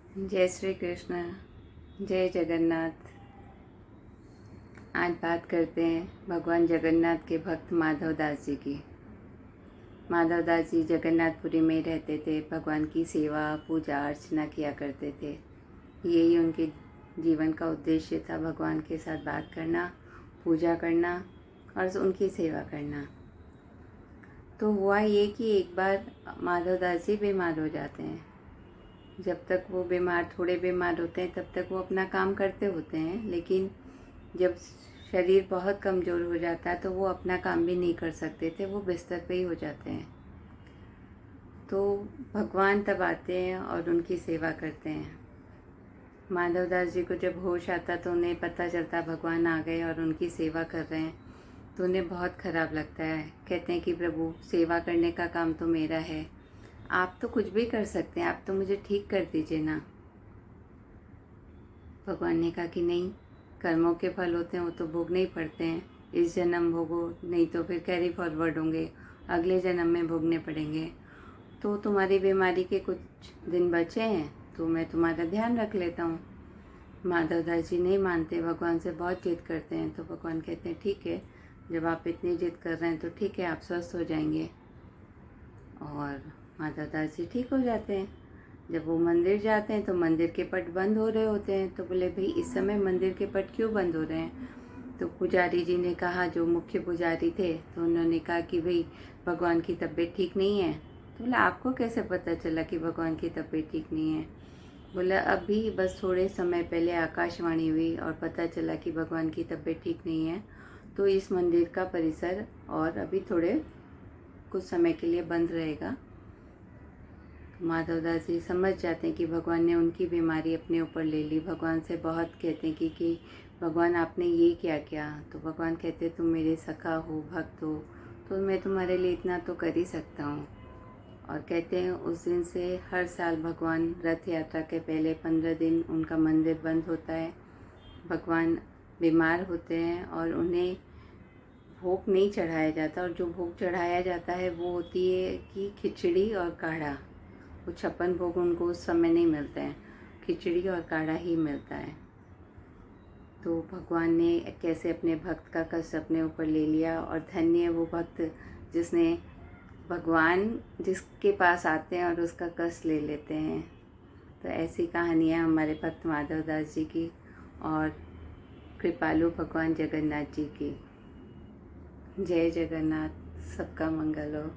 जय श्री कृष्ण। जय जगन्नाथ। आज बात करते हैं भगवान जगन्नाथ के भक्त माधव दास जी की। माधव दास जी जगन्नाथपुरी में रहते थे। भगवान की सेवा पूजा अर्चना किया करते थे। यही उनके जीवन का उद्देश्य था, भगवान के साथ बात करना, पूजा करना और उनकी सेवा करना। तो हुआ ये कि एक बार माधव दास जी बीमार हो जाते हैं। जब तक वो थोड़े बीमार होते हैं तब तक वो अपना काम करते होते हैं, लेकिन जब शरीर बहुत कमज़ोर हो जाता है तो वो अपना काम भी नहीं कर सकते थे, वो बिस्तर पे ही हो जाते हैं। तो भगवान तब आते हैं और उनकी सेवा करते हैं। माधव दास जी को जब होश आता तो उन्हें पता चलता भगवान आ गए और उनकी सेवा कर रहे हैं, तो उन्हें बहुत ख़राब लगता है। कहते हैं कि प्रभु, सेवा करने का काम तो मेरा है, आप तो कुछ भी कर सकते हैं, आप तो मुझे ठीक कर दीजिए ना। भगवान ने कहा कि नहीं, कर्मों के फल होते हैं, वो तो भोगने ही पड़ते हैं। इस जन्म भोगो, नहीं तो फिर कैरी फॉरवर्ड होंगे, अगले जन्म में भोगने पड़ेंगे। तो तुम्हारी बीमारी के कुछ दिन बचे हैं तो मैं तुम्हारा ध्यान रख लेता हूँ। माधव दास जी नहीं मानते, भगवान से बहुत जिद करते हैं। तो भगवान कहते हैं ठीक है, जब आप इतनी जिद कर रहे हैं तो ठीक है, आप स्वस्थ हो जाएंगे। और माधव दास जी ठीक हो जाते हैं। जब वो मंदिर जाते हैं तो मंदिर के पट बंद हो रहे होते हैं। तो बोले, भाई इस समय मंदिर के पट क्यों बंद हो रहे हैं? तो पुजारी जी ने कहा, जो मुख्य पुजारी थे, तो उन्होंने कहा कि भाई भगवान की तबीयत ठीक नहीं है। तो बोला, आपको कैसे पता चला कि भगवान की तबीयत ठीक नहीं है? बोला, अभी बस थोड़े समय पहले आकाशवाणी हुई और पता चला कि भगवान की तबीयत ठीक नहीं है, तो इस मंदिर का परिसर और अभी थोड़े कुछ समय के लिए बंद रहेगा। माधव दास जी समझ जाते हैं कि भगवान ने उनकी बीमारी अपने ऊपर ले ली। भगवान से बहुत कहते हैं कि भगवान आपने ये क्या किया? तो भगवान कहते, तुम मेरे सखा हो, भक्त हो, तो मैं तुम्हारे लिए इतना तो कर ही सकता हूँ। और कहते हैं उस दिन से हर साल भगवान रथ यात्रा के पहले 15 दिन उनका मंदिर बंद होता है। भगवान बीमार होते हैं और उन्हें भोग नहीं चढ़ाया जाता, और जो भोग चढ़ाया जाता है वो होती है कि खिचड़ी और काढ़ा। वो 56 भोग उनको उस समय नहीं मिलते हैं, खिचड़ी और काढ़ा ही मिलता है। तो भगवान ने कैसे अपने भक्त का कष्ट अपने ऊपर ले लिया, और धन्य है वो भक्त जिसने भगवान जिसके पास आते हैं और उसका कष्ट ले लेते हैं। तो ऐसी कहानियाँ हमारे भक्त माधव दास जी की और कृपालु भगवान जगन्नाथ जी की। जय जगन्नाथ। सबका मंगल हो।